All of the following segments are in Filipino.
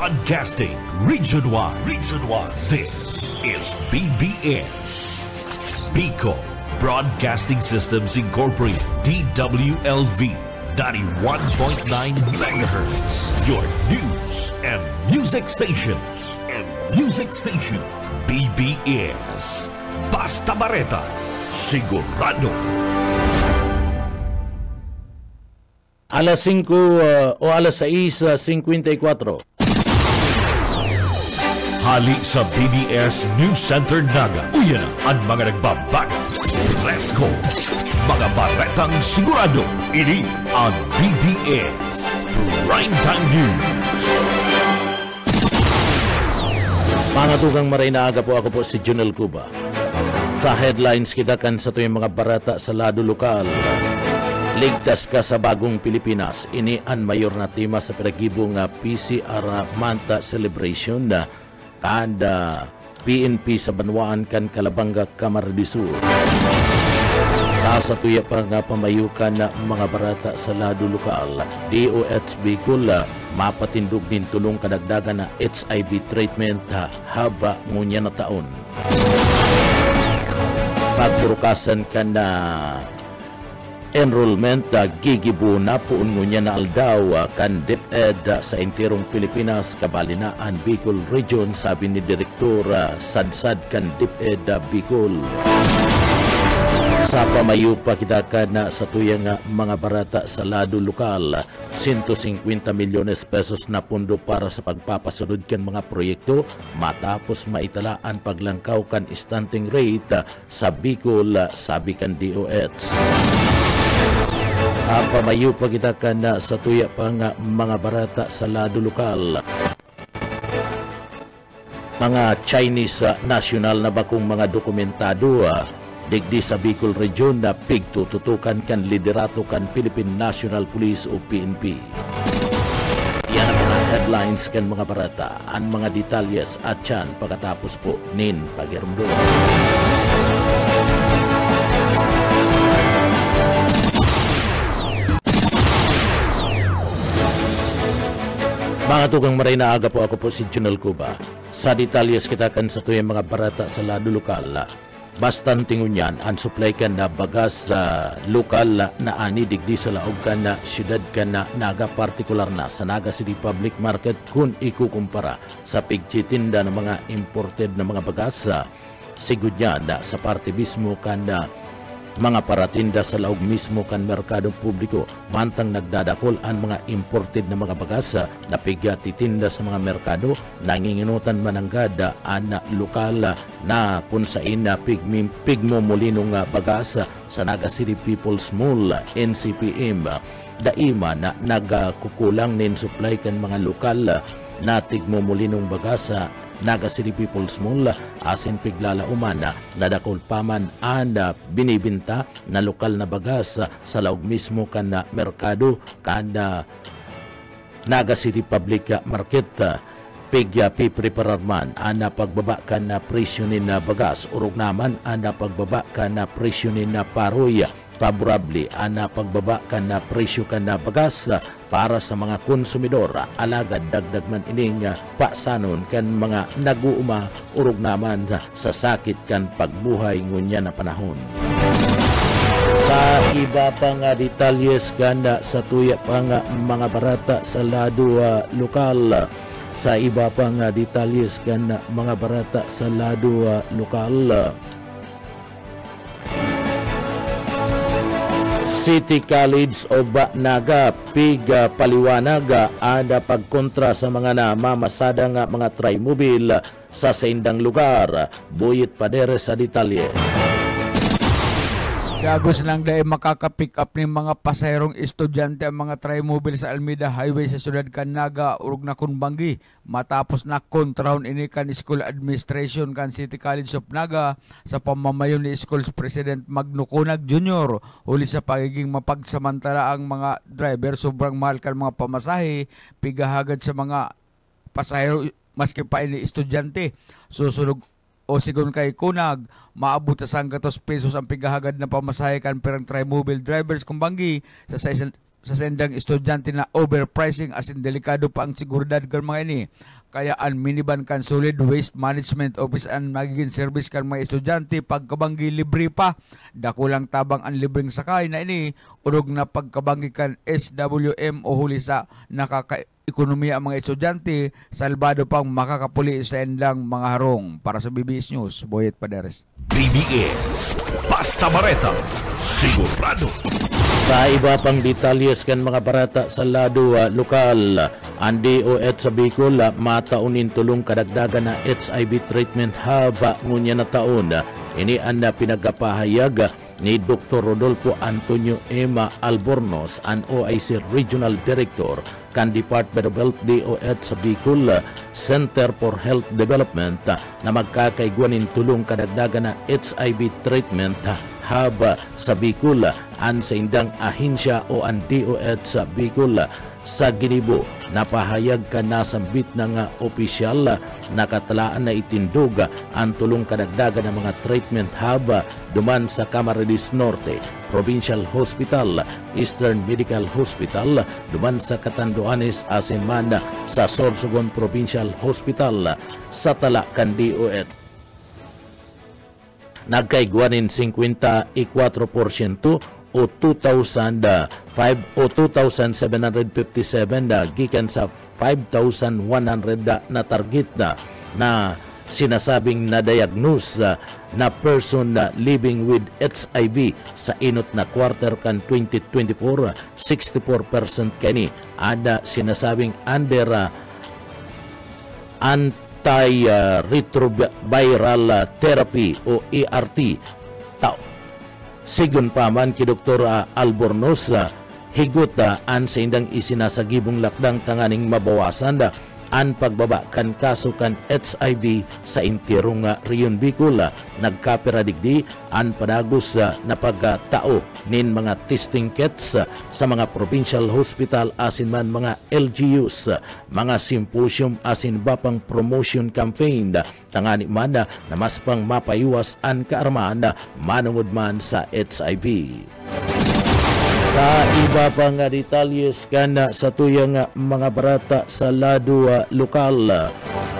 Broadcasting Region 1. Region 1. This is BBS. Bicol Broadcasting Systems Incorporated. DWLV 91.9 MHz. Your news and music stations. BBS. Basta Bareta. Sigurado. Alas 5 o alas 6:54. Hali sa BBS News Center Naga. Uyan ang mga nagbabago. Let's go! Mga baretang sigurado. Ini ang BBS Primetime News. Mga tugang maray na aga po, ako po si Junel Cuba. Sa headlines kidakan sa tuyong mga barata sa lado lokal. Ligtas ka sa bagong Pilipinas. Ini ang mayor na tema sa pinagibong PCR Manta Celebration na kada PNP sa Banwaan kan Calabanga, Camarines Sur. Sa satuya pa nga pamayukan na mga barata sa lado lokal, DOH Bicol mapatindog din tulong kadagdagan na HIV treatment haba ngunya na taon. Pagpurukasan ka na enrollment gigibo na puun ngunya na aldaw kan DepEd sa enterong Pilipinas kabalinaan Bicol Region, sabi ni Direktor Sadsad kan DepEd Bicol. Sa pamayo pa kita ka na sa tuyang mga barata sa lado lokal, 150 milyones pesos na pundo para sa pagpapasunod kan mga proyekto matapos maitalaan paglangkaw kan stunting rate sa Bicol, sabi kan DOH. Pamayo pa kita ka na sa tuya pa nga mga barata sa lado lokal. Mga Chinese national na bakong mga dokumentado digdi sa Bicol Region na pigtututukan kan liderato kan Philippine National Police o PNP. Yan ang mga headlines kan mga barata. Ang mga detalyes at yan pagkatapos po nin pagirumdo. Mga tugang maray na aga po, ako po si Junel Cuba. Sa detalyes kita kan sa tuyang mga barata sa lado lokal. Bastante ngunyan ang supply kan na bagas sa lokal na ani digdi sa laog kan na syudad kan na naga partikular na sa Naga City Public Market kung ikukumpara sa pigtitinda ng mga imported na mga bagas sigud niya na sa parte mismo kan na mga paratinda sa laog mismo kan merkado publiko mantang nagdadakol ang mga imported na mga bagas na pigtitinda sa mga merkado nanginginutan mananggada ang lokal na kung sain na pigmomolinong bagas sa Naga City People's Mall NCPM daima na nagkukulang nin supply kan mga lokal na tigmomolinong bagas Naga City People's Mall asin piglalauman na dakol paman ang binibinta na lokal na bagas sa laog mismo kan na merkado kan Naga City Public Market pigya pipreparar man ang pagbaba kan na presyo ni na bagas urog naman ang pagbaba kan na presyo ni na paroy favorable ang pagbaba kan na presyo kan na bagas para sa mga konsumidor. Alagad dagdag man ining pasanon kan mga naguuma urog naman sa sakit kan pagbuhay ngunya na panahon. Sa iba pang detalyes kan sa tuya pang mga barata sa lado lokal. Sa iba pang detalyes kan mga barata sa lado lokal. City College of Naga paliwanag ada pagkontra sa mga namamasada nga mga trimobile sa saindang lugar. Buyit Padere sa detalye. Gagos lang dahil makaka-pick up ng mga pasahirong estudyante ang mga trimobile sa Almeida Highway sa Sudad Naga, urog na Kunbangi. Matapos na kontrahon ini kan School Administration kan City College of Naga sa pamamayon ni School President Magno Conag Jr. Huli sa pagiging mapagsamantala ang mga driver, sobrang mahal kan mga pamasahe, pigahagad sa mga pasahero maski pa ini estudyante. Susunog o sigon kay Kunag, maabot sa 100 pesos ang pigahagad na pamasahe kan perang trimobile drivers Kumbangi sa sa sendang estudyante na overpricing asin delikado pa ang seguridad kan mga ini. Kaya ang miniban kan solid waste management office ang magiging service kan mga estudyante pagkabanggi libre pa. Dakulang tabang ang libreng sakay na ini urog na pagkabanggi kan SWM o huli sa nakaka-ekonomiya ang mga estudyante salbado pang makakapuli sa endang mga harong. Para sa BBS News, Boyet Paderes. BBS Basta Bareta sigurado. Sa iba pang detalyes kan mga barata sa lado lokal, ang DOH sa Bicol mataunin tulong kadagdagan na HIV treatment hub ngunya na taon. Ini ang pinagpahayag ni Dr. Rodolfo Antonio M. Albornoz, ang OIC Regional Director kan Department of Health DOH sa Bicol Center for Health Development na magkakaigwanin tulong kadagdagan na HIV treatment hub sa Bicol an sa indang ahinsya o ang DOH sa Bicol sa Ginibo. Napahayag ka nasambit ng opisyal na katalaan na itindog ang tulong kadagdagan ng mga treatment hub duman sa Camarines Norte Provincial Hospital, Eastern Medical Hospital, duman sa Catanduanes asin sa Sorsogon Provincial Hospital sa tala kan DOH. Nagkaigwanin 54% o 2,757 gikan sa 5,100 na target na sinasabing na-diagnose na person living with HIV sa inot na quarter kan 2024, 64% kani ada sinasabing under antiretroviral therapy o ERT. Sigun pa man ki Dr. Albornoz, higot an sa indang isinasagibong lakdang tanganing mabawasan an pagbaba kan kaso kan HIV sa intirong Rion Bicol. Nagkapiradigdi an padagos na pagtao nin mga testing kits sa mga provincial hospital asin man mga LGUs, mga symposium asin bapang promotion campaign tangani man na mas pang mapayuwas an kaarmaan manungod man sa HIV. Sa iba pang detalyes kan sa tuyang mga barata sa lado lokal,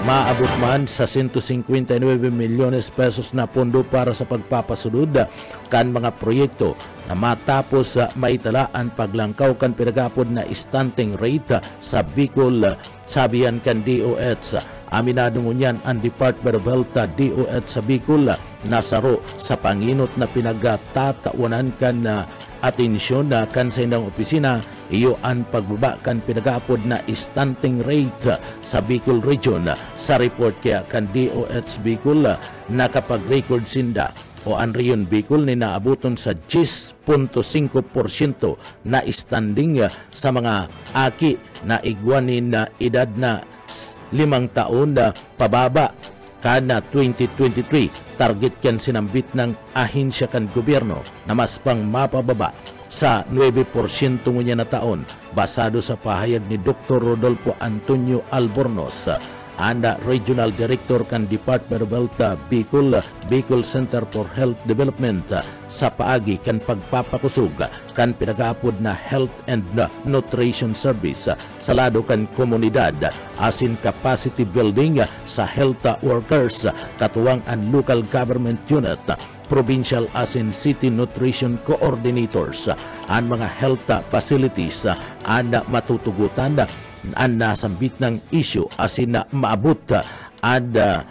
maabot man sa 159 milyones pesos na pondo para sa pagpapasunod kan mga proyekto na matapos maitalaan paglangkaw kan pinagapod na stunting rate sa Bicol, sabihan kan DOH. Aminado ngunyan ang Department of Health DOH sa Bicol nasaro sa panginot na pinagtatawanan kan atensyon na kan sa indang opisina iyo ang pagbaba kan pinagapod na stunting rate sa Bicol Region. Sa report kaya kan DOH Bicol nakapag-record sinda o ang Rion Bicol ni naabuton sa 10.5% na standing sa mga aki na igwanin na edad na 5 taon na pababa kana 2023. Target kan sinambit ng ahinsya kan gobyerno na mas pang mapababa sa 9% ngunya na taon basado sa pahayag ni Dr. Rodolfo Antonio Albornoz, anda Regional Director kan Department of Health Bicol Center for Health Development sa paagi kan pagpapakusog kan pinagapod na health and nutrition service sa lado kan komunidad asin capacity building sa health workers katuwang ang local government unit, provincial asin city nutrition coordinators, ang mga health facilities ang matutugutan ang nasambit ng issue asin na maabot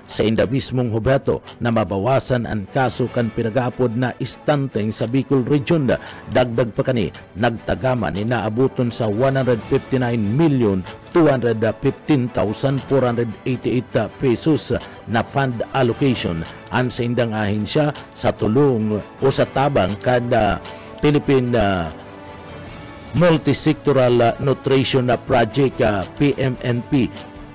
sa inda mismong hubeto na mabawasan ang kaso kan pinagapod na stunting sa Bicol Region. Dagdag pa kani nagtagama ni naabuton sa 159,215,488 pesos na fund allocation ang sa indang ahinsya sa tulong o sa tabang kada Philippine Multisectoral Nutrition Project PMNP.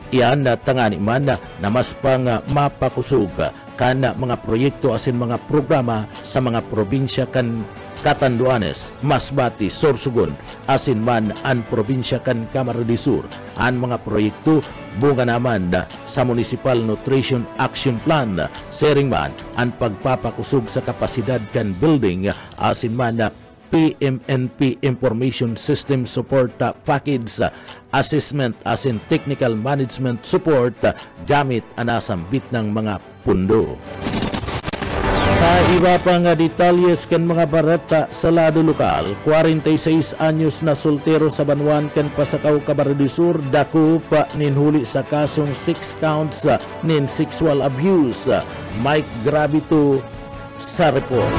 Iyan na tangani man na mas pang mapakusog kan mga proyekto asin mga programa sa mga probinsya kan Catanduanes, Masbate, Sorsogon asin man ang probinsya kan Camarines Sur. Ang mga proyekto bunga naman sa Municipal Nutrition Action Plan, sharing man ang pagpapakusog sa kapasidad kan building asin man PMNP Information System Support Package Assessment as in Technical Management Support gamit anasambit ng mga pundo. Iba pa nga detalyes kan mga barata sa lado lokal, 46 anyos na soltero sa Banwan kan Pasakaw, Camarines Sur, dako pa ninhuli sa kasong 6 counts nin sexual abuse. Mike Gravito sa report.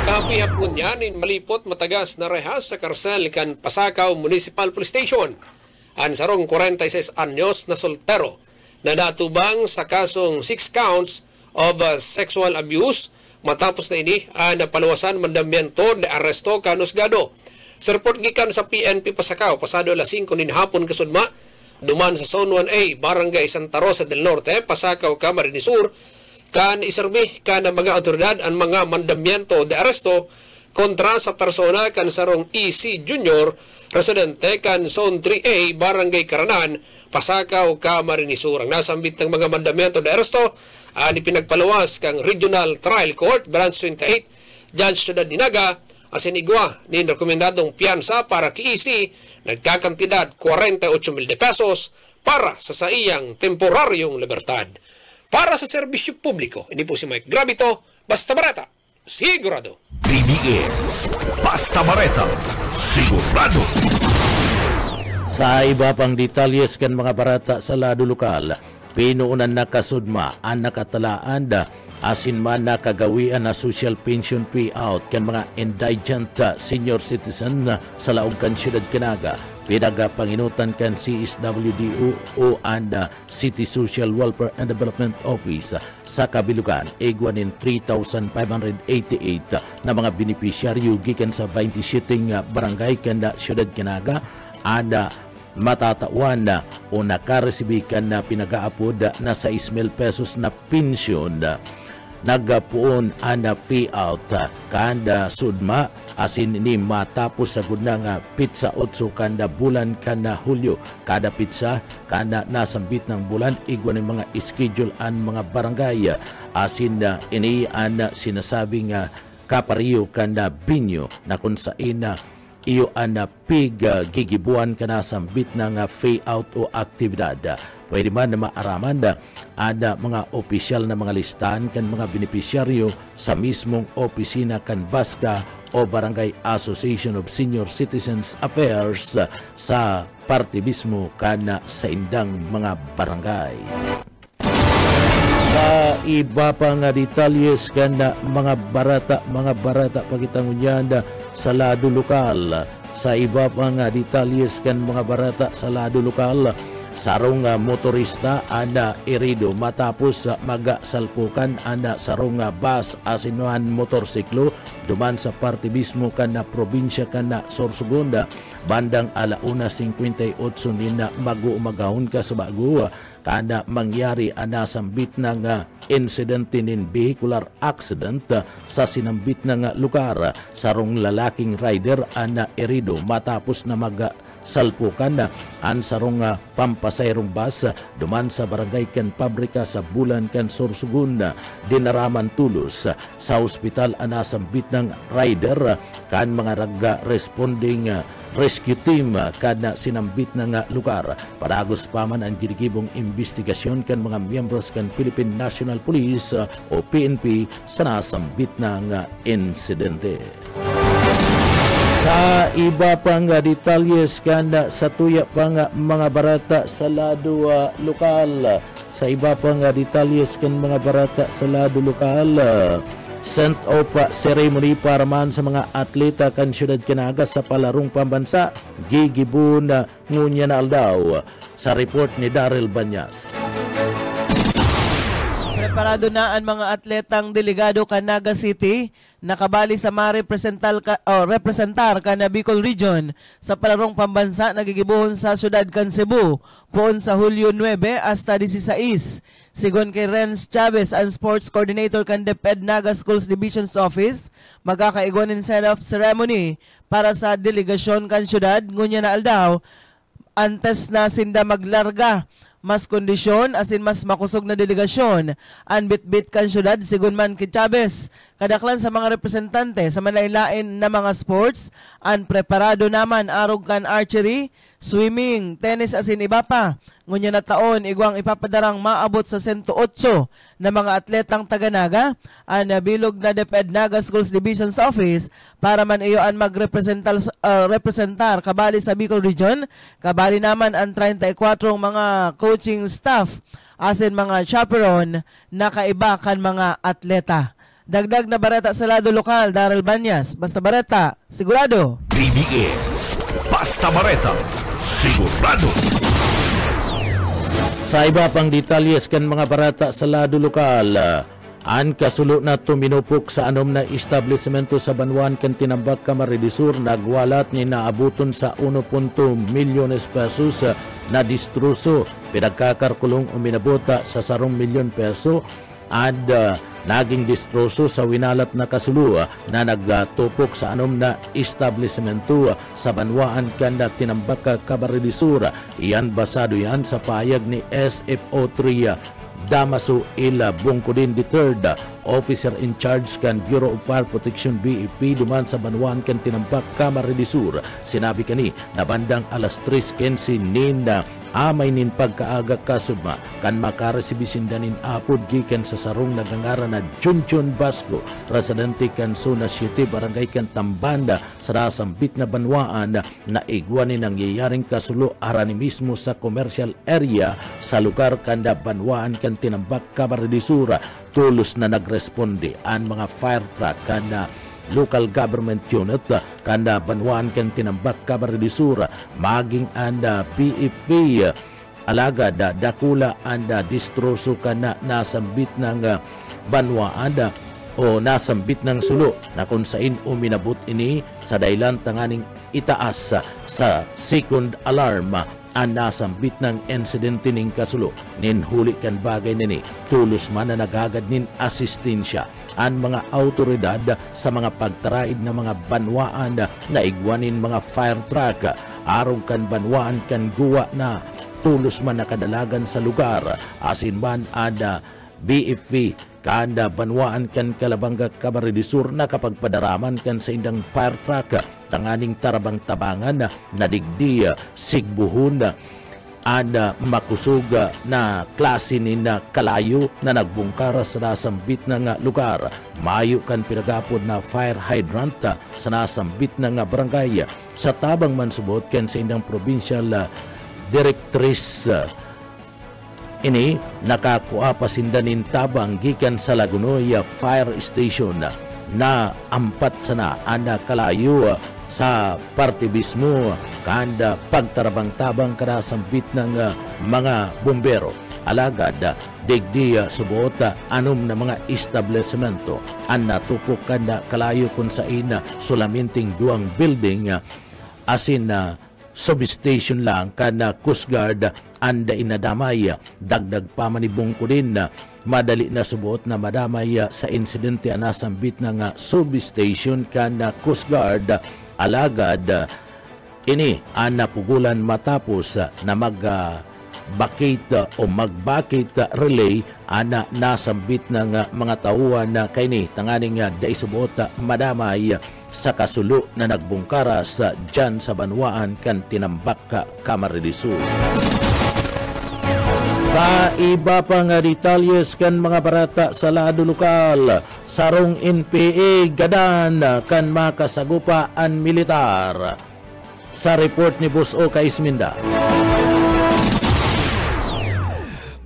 Kapihapon niya nin malipot matagas na rehas sa karsel kan Pasakaw Municipal Police Station. Ang sarong 46 anyos na soltero na natubang sa kasong 6 counts of sexual abuse matapos na ini napaluwasan mandamiento de aresto kanusgado. Sa report gikan sa PNP Pasakaw pasado alas 5 nin hapon kasudma duman sa Zone 1A Barangay Santa Rosa del Norte, Pasakaw, Camarines Sur kan iserbi kan mga otoridad ang mga mandamiento de aresto kontra sa persona kan sarong EC Junior residente kan Zone 3A Barangay Karanan, Pasakaw, Camarines Sur. Ang nasambit ng mga mandamiento de aresto pinagpaluwas kang Regional Trial Court Branch 28 Judge Ciudad Dinaga asinigwa ni rekomendadong piyansa para kiisi nagkakantidad 48,000 pesos para sa saiyang temporaryong libertad. Para sa serbisyo publiko, hindi po si Mike Gravito, Basta Barata, sigurado. BBS, Basta Barata, sigurado. Sa iba pang detalyes kan mga barata sa lado lokal, pinuunan na kasudma ang nakatalaan asin man nakagawian na social pension payout kan mga indigent senior citizen sa laog kan Siyudad Canaga. Pinagapanginutan kan CSWDO o and City Social Welfare and Development Office sa kabilugan igwanin 3,588 na mga beneficiaryo gikan sa 27 barangay kan Siyudad Canaga ada matatawan na o nakaresibikan na pinag-aapod na 6,000 pesos na pensyon nagapuon ana payout kanda sudma asin ni matapos sa gudnang pizza 8 kanda bulan kanda Hulyo kada pizza kanda nasambit ng bulan igwa ng mga schedule an mga barangay asin ini ana sinasabing kapariyo kanda binyo na kung saan iyo ana pig gigibuan kana sambit ng payout o aktibidad. Pwede man na maaraman ada mga opisyal na mga listahan kan mga beneficiaryo sa mismong opisina kan Baska o Barangay Association of Senior Citizens Affairs sa parte mismo kan sa indang mga barangay. Sa iba pa nga detalyes kan mga barata pagitangunyanda sa lado lokal. Sa iba pa nga detalyes kan mga barata sa lado lokal, sarong motorista ana irido matapos magasalpukan ana sarong bus asinuhan motorsiklo duman sa parte mismo kana probinsya kana Sorsogon bandang 1:58 din na mag-umagahon ka sa bago kada mangyari ana sambit ng incident in vehicular accident sa sinambit ng lugar sarong lalaking rider ana irido matapos na salpukan ang sarong pampasayrong bus duman sa barangay kan Pabrika sa Bulan kan Sorsogon dinaraman tulos sa ospital anasambit ng rider kan mga raga responding rescue team kada sinambit ng lugar. Padagos pa man ang ginigibong investigasyon kan mga miyembros kan Philippine National Police o PNP sa nasambit ng insidente. Sa iba pang detalyes kanda sa tuya pang mga barata sa lado lokal. Sa iba pang detalyes kan mga barata sa lado lokal. Sent off ceremony para man sa mga atleta kan Siyudad Canaga sa palarong pambansa gigibon ngunya na aldaw. Sa report ni Daryl Banyas. Preparado na ang mga atletang delegado Canaga City nakabali sa representar ka na Bicol Region sa palarong pambansa nagigibuhon sa siyudad kan Cebu poon sa Hulyo 9 hasta 16. Sigon kay Renz Chavez ang sports coordinator kan DepEd Naga Schools Division's Office magkakaigwanin set-off ceremony para sa delegasyon kan siyudad ngunya na aldaw antes na sinda maglarga mas kondisyon asin mas makusog na delegasyon an bitbit kan syudad sigun man kay Chavez. Kadaklan sa mga representante sa malailain na mga sports an preparado naman arog kan archery, swimming, tennis asin iba pa. Ngunya na taon igwang ipapadarang maabot sa 108 na mga atletang taga-Naga an bilog na DepEd Naga Schools Division's Office para man iyoan representar kabali sa Bicol Region. Kabali naman ang 34 mga coaching staff asin mga chaperone na kaiba kan mga atleta. Dagdag na bareta sa lado lokal, Daryl Banyas. Basta bareta, sigurado. BBS Basta Bareta, sigurado. Sa iba pang detalyes kan mga barata sa lado lokal, an kasulo na tuminupok sa anom na establishmento sa Banwan kan tinambak Camarines Sur nagwalat ni naabuton sa 1.2 milyones pesos na distruso, pinagkakarkulong uminabota sa 1 milyon peso at naging distroso sa winalat na kasulo na nagtupok sa anom na establishmento sa Banwaan kanda tinambak Camarines Sur. Iyan basado yan sa payag ni SFO3 Damaso Ila Bungkudin III, Officer in Charge kan Bureau of Fire Protection BEP duman sa Banwaan kan tinambak Camarines Sur. Sinabi kani na bandang alas 3:15 na amay nin pagkaaga kasubma kan makaresibisyon danin apod gikan sa sarong nagangara na Junjun Basco, residente kan Zona 7 barangay kan Tambanda sa nasambit na Banwaan na igwanin ang yayaring kasulo arani mismo sa commercial area sa lugar kanda Banwaan kan tinambak Camarines Sur. Tulos na nagresponde ang mga fire truck kanda local government unit kanda Banwaan kan tinambak Camarines Sur maging anda PFP alagad dakula anda distroso kana nasambit ng Banwaan o nasambit ng sulo na kung sain uminabot ini sa dailan tanganing itaas sa second alarm ang nasambit ng insidente ning kasulo. Ninhuli kan bagay nini tulos man na nagagad nin asistensya ang mga autoridad sa mga pagtaraid na mga Banwaan na igwanin mga fire truck arong kan Banwaan kan guwa na tulos man nakadalagan sa lugar asin man ada BFP kanda Banwaan kan Kalabanga Camarines Sur na kapagpadaraman kan sa indang fire truck tanganing tarabang tabangan na digdi sigbuhon ada makusog na klase ni na kalayo na nagbungkara sa nasambit na nga lugar. Mayo kan pinagapod na fire hydrant sa nasambit na nga barangay sa tabang man subot kan sa indang provincial directrice. Ini nakakuha pasindanin tabang gikan sa Lagunoy Fire Station na ampat sana anda kalayo sa parte mismo kanda pagtarabang-tabang kada sambit ng mga bumbero. Alagad digdi subuot anom na mga establishmento ang natupok kanda kalayo kung sa ina sulaminting duang building asin substation lang kana Coast Guard anda inadamay. Dagdag pa manibong ko din na madali na subuot na madamay sa insidente anasambit ng substation kana Coast Guard. Alagad ini napugulan matapos na magbakit o magbakit relay ana nasambit ng mga tauhan na kaini tanganing daisubuot madamay sa kasulo na nagbungkaras dyan sa Banwaan kan tinambak Camarines Sur. Kaiba pa nga detalyes kan mga barata sa lado lokal, sarong NPA gadan kan makasagupaan militar. Sa report ni Boss O Kaisminda.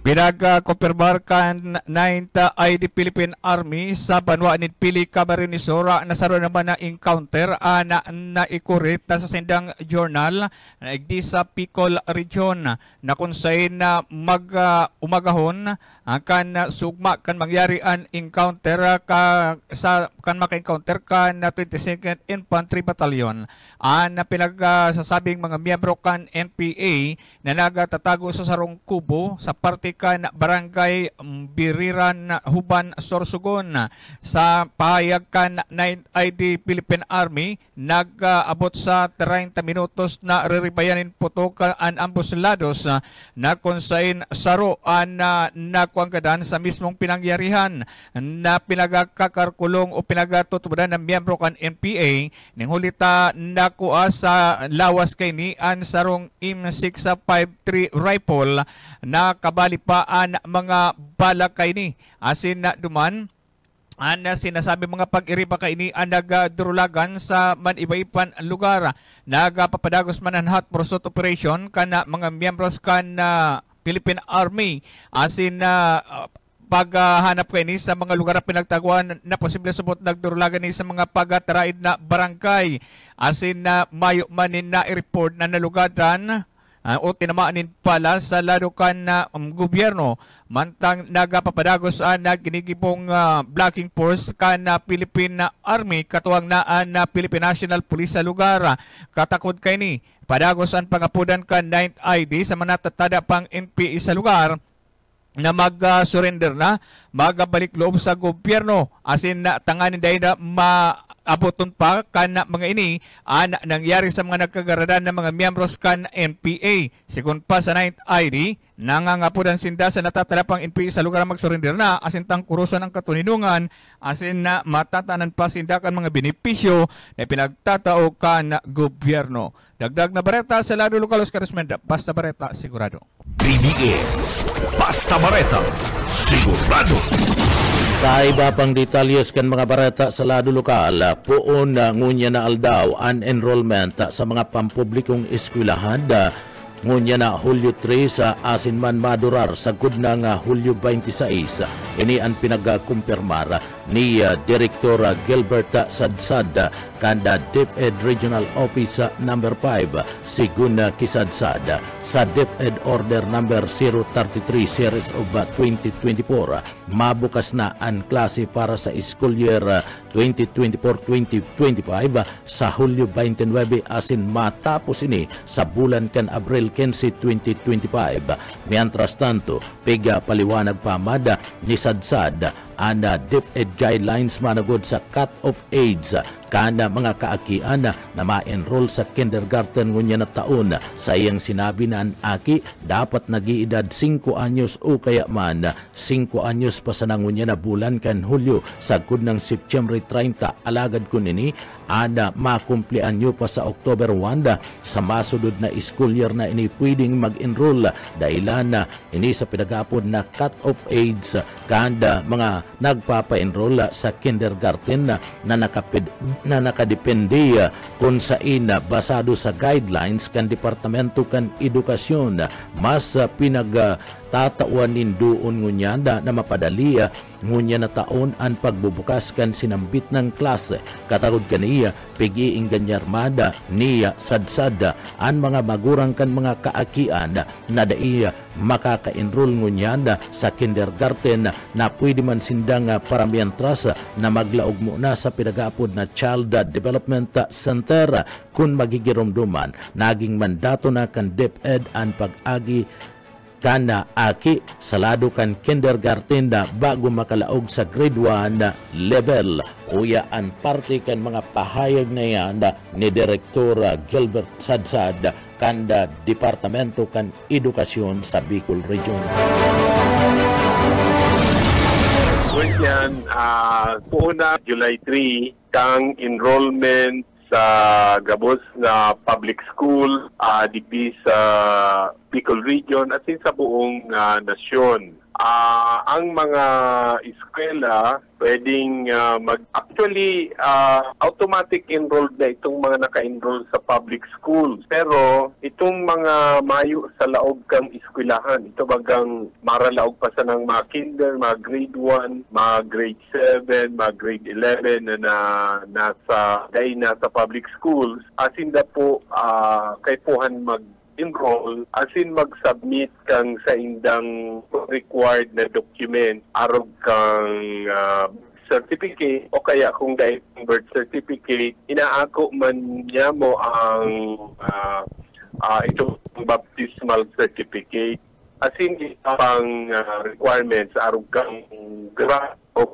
Pinagkumpirmar kan 9th ID Philippine Army sa Banwaan ni Pili Camarines Sur na saron naman na encounter na naikurit sa sindang journal na igdi sa Bicol Region na kung saan na umagahon kan sugma kan mangyari an encounter kan maka-encounter kan 22nd Infantry Battalion na pinagsasabing mga miyembro kan NPA na nagatatago sa sarong kubo sa parte kan Barangay Biriran, Huban, Sorsogon. Sa pahayag kan 9th ID Philippine Army, nag-abot sa 30 minutos na riribayanin putokaan ambos lados na kung saan saroan na nakuanggadan sa mismong pinangyarihan na pinagkakarkulong o pinagatutubadan ng miyembro kan NPA ning hulita nakuha sa lawas kay ni an sarong M653 rifle na kabali pa ang mga bala kay ni asin na duman ang sinasabi mga pag-iriba kay ni ang nagdurulagan sa man-iba-ibang lugar. Nagapapadagos man ang hot pursuit operation kana mga miyembros kan Philippine Army asin na paghanap kay ni sa mga lugar na pinagtaguan na posible subot nagdurulagan ni sa mga pagtaraid na barangay asin na mayo manin na i-report na nalugadan o tinamaanin pala sa ladukan na gobyerno mantang nagapapadagos na ginigibong blocking force na Philippine Army katuwang naan na Philippine National Police sa lugar. Katakod kay ni padagos ang pangapudan ka 9th ID sa manatatada pang NPA sa lugar na mag-surrender na, magabalik loob sa gobyerno. Asin na tanganin dahil na maaboton pa kan mga ini ang nangyari sa mga nagkagaradan ng mga miyembros kan NPA. Sigun pa sa 9th ID, nangangapudan sinda sa natatalapang NPA sa lugar mag-surrender na, asin tang kurusan ng katuninungan, asin na matatanan pa sinda kan mga benepisyo na pinagtatao kan gobyerno. Dagdag na bareta sa lado lokal Oscar Esmenda, basta bareta sigurado. BBS Basta Bareta Sigurado. Sa iba pang detalyes kan mga barata sa lado lokal, puon ngunya na aldaw an enrollment sa mga pampublikong eskwelahan ngunya na Hulyo 3 sa asinman madurar sa gudnang Hulyo 26. Ini ang pinagkumpirmar ni Direktor Gilbert Sadsad kanda DepEd Regional Office number 5 sigun kisadsad sa DepEd Order number 033 Series of 2024. Mabukas na ang klase para sa school year 2024-2025 sa Hulyo 29 asin matapos ini sa bulan kan Abril 15, 2025. Mientras tanto, piga paliwanag pa mada ni Sadsad ang DepEd guidelines managod sa cut-off age kana mga kaakian na ma-enroll sa kindergarten ngunya na taon. Sa iyang sinabi na ang aki dapat nag-iedad 5 anyos o kaya man 5 anyos pa sa nangunya na bulan kan Hulyo sa ng September 30 alagad ko nini ana makumplian nyo pa sa October 1 sa masudod na school year na ini pwedeng mag-enroll dahilan na ini sa pinagapod na cut-off age kanda mga nagpapa-enroll sa kindergarten na nakadepende kung saan basado sa guidelines kan Departamento kan Edukasyon. Mas pinagtatawan nindoon ngunyanda na mapadali ngunya na taon ang pagbubukas kan sinambit ng klase. Katagod kaniya pigiing ganyarmada niya sadsada ang mga magurang kan mga kaakian na daiya makaka-enroll ngunyanda sa kindergarten na pwede man sindang paramiantras na maglaog muna sa pinagapod na Child Development Center kung magigirumduman. Naging mandato na kan DepEd ang pag-agi kana aki salado kan kindergarten na bago makalaog sa grade 1 level. Uya ang parte kan mga pahayag na yan ni Direktor Gilbert Sadsad kanda Departamento kan Edukasyon sa Bicol Region. Yan, puuna July 3 kang enrollment sa gabos na public school digdi sa Bicol Region at sa buong nasyon. Ang mga eskwela pwedeng automatic enrolled na itong mga naka-enroll sa public schools. Pero itong mga mayo sa laog kang eskwelahan, ito bagang maralaog pa sa ng mga kinder, mga grade 1, mga grade 7, mga grade 11 na nasa public schools. Asinda po kay puhan enroll asin mag-submit kang sa indang required na document arog kang certificate o kaya kung dahil birth certificate inaako man niya mo ang itong baptismal certificate. As in, ang requirements arog kang grad o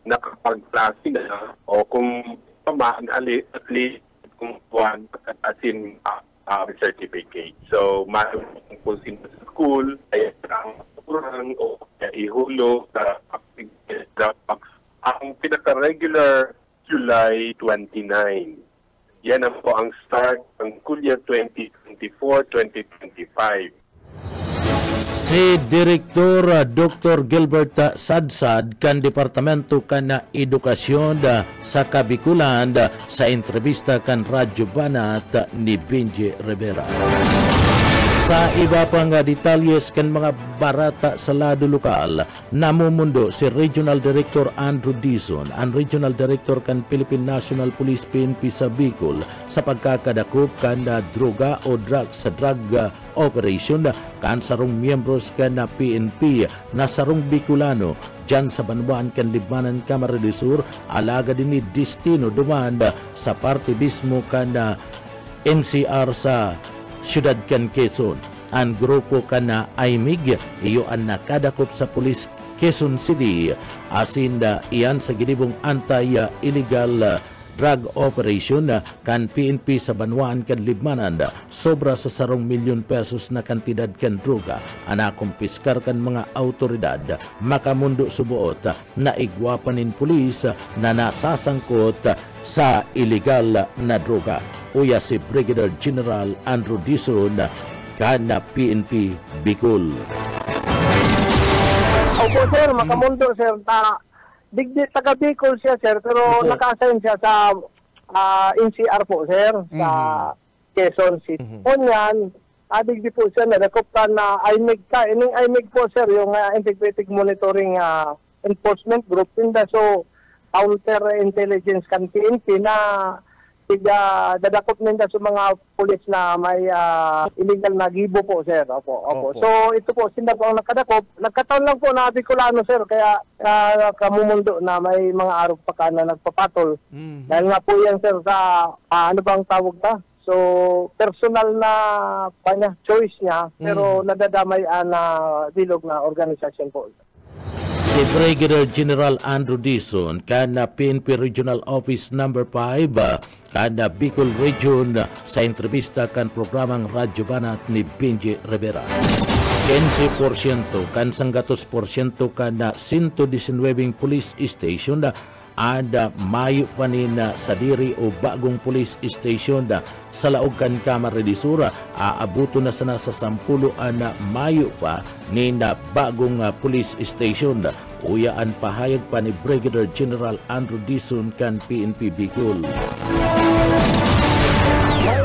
nakapag-klase na o kung pamaan at least kung buwan as in certificate. So, mayroon kung sino sa school, ay ang kurang o ihulog sa ang pinaka-regular July 29. Yan ang po ang start ng school year 2024-2025. Si Direktor Dr. Gilbert Sadsad kan Departamento kan Edukasyon sa Kabikulan sa entrevista kan Radyo Banat ni Benji Rivera. Sa iba pang detalyes kan mga barata sa lado lokal, namumundo si Regional Director Andrew Dizon, ang Regional Director kan Philippine National Police PNP sa Bicol sa pagkakadakop kan droga o drug operation kan sarong miyembros kan PNP na sarong Bicolano dyan sa Banbuan kan Libmanan Camarines Sur, alaga din ni Destino duman sa parte mismo kan NCR sa Siyudad kan Quezon. Ang grupo kan na AIMIG iyo ang nakadakop sa Police Quezon City asin iyan sa ginibong anti-illegal drug operation kan PNP sa Banwaan kan Libmanan sobra sa 1 milyon pesos na kantidad kan droga ana kumpiskar kan mga autoridad makamundo subuot na igwapanin pulis na nasasangkot sa illegal na droga. Uya si Brigadier General Andrew Dizon kan PNP Bicol. Opo sir, makamundo sir. Digdi taga Bicol siya sir, pero naka-assign siya sa NCR po sir, sa Quezon City. Onyan, digdi po siya nadakoptan na IMIG ka. Ining IMIG po sir, yung Integrated Monitoring Enforcement Group. So, counter intelligence kan PNP na dadakop ninda sa mga pulis na may illegal na gibo po sir. Opo. So ito po sila po ang nakadakop. Nagkataon lang po na Bicolano sir kaya kamumundo na may mga araw pa ka na nagpapatol. Dahil nga po yan sir sa ano bang tawag ta? So personal na choice niya pero nadadamay na bilog na organisasyon po. Si Brigadier General Andrew Dizon kana PNP Regional Office No. 5 kana Bicol Region sa entrevista kan programang Radyo Banat ni Benji Rivera. 15% kan 100% kana 119 police station ada mayo pa nin sa diri o bagong police station sa laog kan Camarines Sur aabuto na sana sa 10 na mayo pa ni bagong police station. Uyaan pahayag pa ni Brigadier General Andrew Dizon kan PNP Bicol. May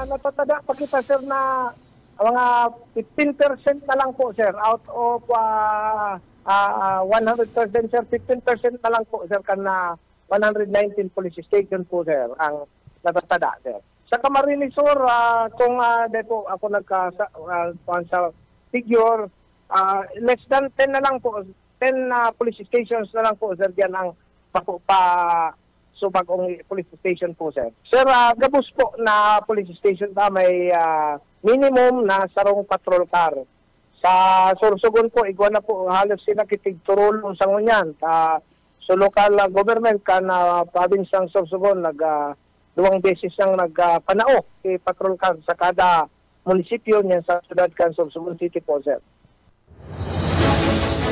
natatada pa kita sir na mga 15% na lang po sir out of 100% sir, 15% na lang po sir kana 119 police station po sir ang natatada sir. Sa Camarines Sur kung depo ako sa figure less than 10 na lang po 10 police stations na lang po sir diyan ang bagong police station po sir. Sir gabos po na police station may minimum na sarong patrol car. Sa Sorsogon po, igwa na po halos sila kitigturulong sa ngunyan. So local government ka na province ng Sorsogon, 2 beses nang nagpanao kay patrol car sa kada munisipyo niyan sa siyudad kan Sorsogon City po, sir.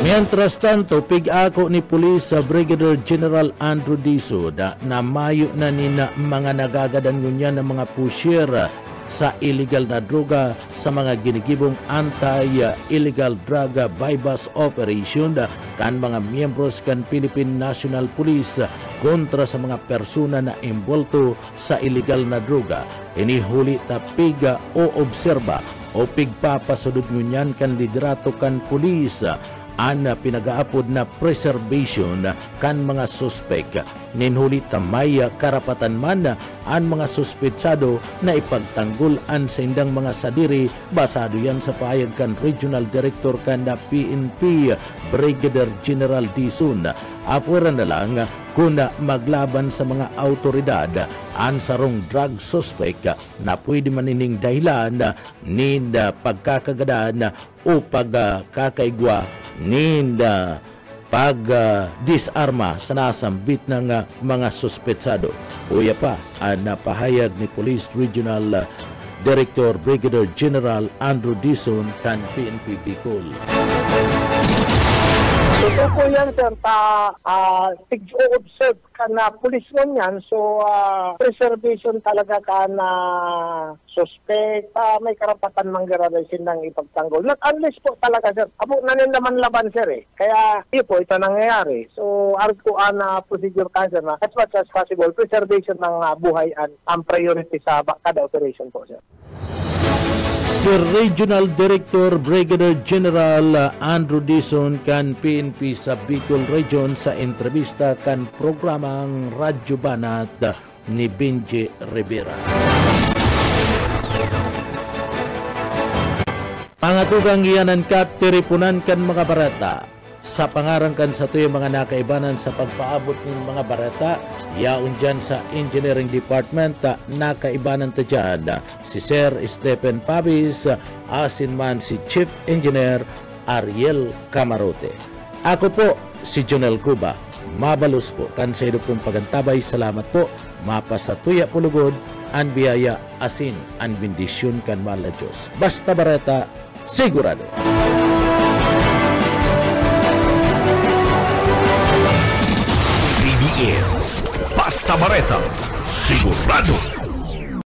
Mientras tanto, pig-ako ni Police Brigadier General Andrew Dizon na mayo na nina mga nagagadan niya ng mga pusher sa illegal na droga sa mga ginigibong anti-illegal drug bypass operation kan mga miyembros kan Philippine National Police kontra sa mga persona na imbolto sa illegal na droga. Inihuli tapiga o obserba o pigpapasudod ngunyan kan liderato kan pulis ang pinagaapod na preservation kan mga suspek. Ninhuli tamay karapatan man ang mga suspetsado na ipagtanggol an sa indang mga sadiri basado yan sa pahayag kan Regional Director kan na PNP Brigadier General Dizon. Apwera na lang kung maglaban sa mga autoridad ang sarong drug suspect na pwede manining dahilan ni pagkakagadaan o pagkakaigwa ni pag-disarma sa nasambit ng mga suspetsado. Uya pa ang napahayag ni Police Regional Director Brigadier General Andrew Dizon kan PNP Bicol. Ito po yan, sir, tig-observe ka na pulis mo yan, so preservation talaga ka na suspect, may karapatan manggaradesin ng ipagtanggol. Not unless po talaga, sir, apo nanin naman laban, sir, eh. Kaya, ito nangyayari. So, arko na procedure ka, sir, na as much as possible, preservation ng buhay ang priority sa kada operation po, sir. Si Regional Director Brigadier General Andrew Dizon kan PNP sa Bicol Region sa entrevista kan programang Radyo Banat ni Benji Rivera. Pangatugang iyanan kat tiripunan kan mga barata sa pangarangkan sa tuyo mga nakaibanan sa pagpaabot ng mga barata yaon dyan sa Engineering Department nakaibanan ta dyan si Sir Stephen Pabis asin man si Chief Engineer Ariel Camarote. Ako po si Jonel Cuba, mabalos po kan sa ilo pong pagantabay. Salamat po, mapasatuya pulugod an biyaya asin an bendisyon kan mala Diyos. Basta barata sigurado. PBS Basta Bareta, sigurado.